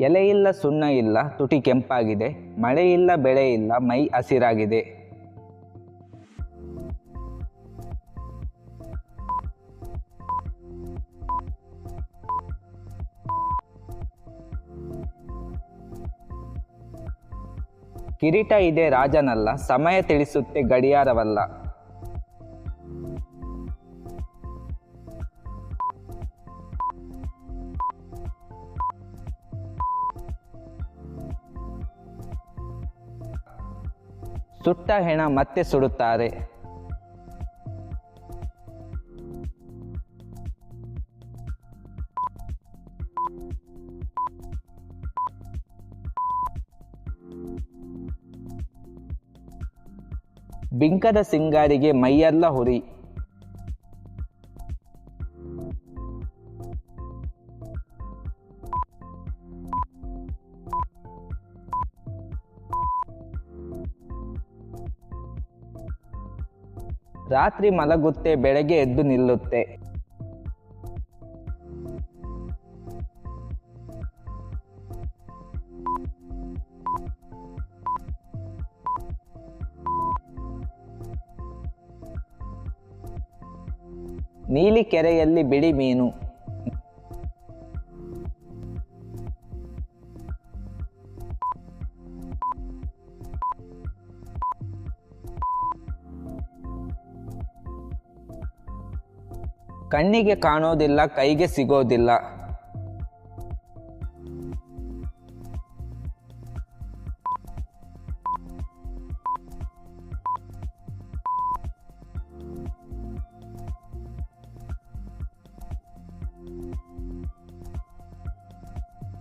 ಎಲೆ ಇಲ್ಲ, ಸುಣ್ಣ ಇಲ್ಲ, ತುಟಿ ಕೆಂಪಾಗಿದೆ. ಮಳೆ ಇಲ್ಲ, ಬೆಳೆ ಇಲ್ಲ, ಮೈ ಹಸಿರಾಗಿದೆ. ಕಿರೀಟ ಇದೆ, ರಾಜನಲ್ಲ. ಸಮಯ ತಿಳಿಸುತ್ತೆ, ಗಡಿಯಾರವಲ್ಲ. ಸುಟ್ಟ ಹೆಣ ಮತ್ತೆ ಸುಡುತ್ತಾರೆ. ಬಿಂಕದ ಸಿಂಗಾರಿಗೆ ಮೈಯೆಲ್ಲ ಹುರಿ. ರಾತ್ರಿ ಮಲಗುತ್ತೆ, ಬೆಳಗ್ಗೆ ಎದ್ದು ನಿಲ್ಲುತ್ತೆ. ನೀಲಿ ಕೆರೆಯಲ್ಲಿ ಬಿಳಿ ಮೀನು. ಕಣ್ಣಿಗೆ ಕಾಣೋದಿಲ್ಲ, ಕೈಗೆ ಸಿಗೋದಿಲ್ಲ.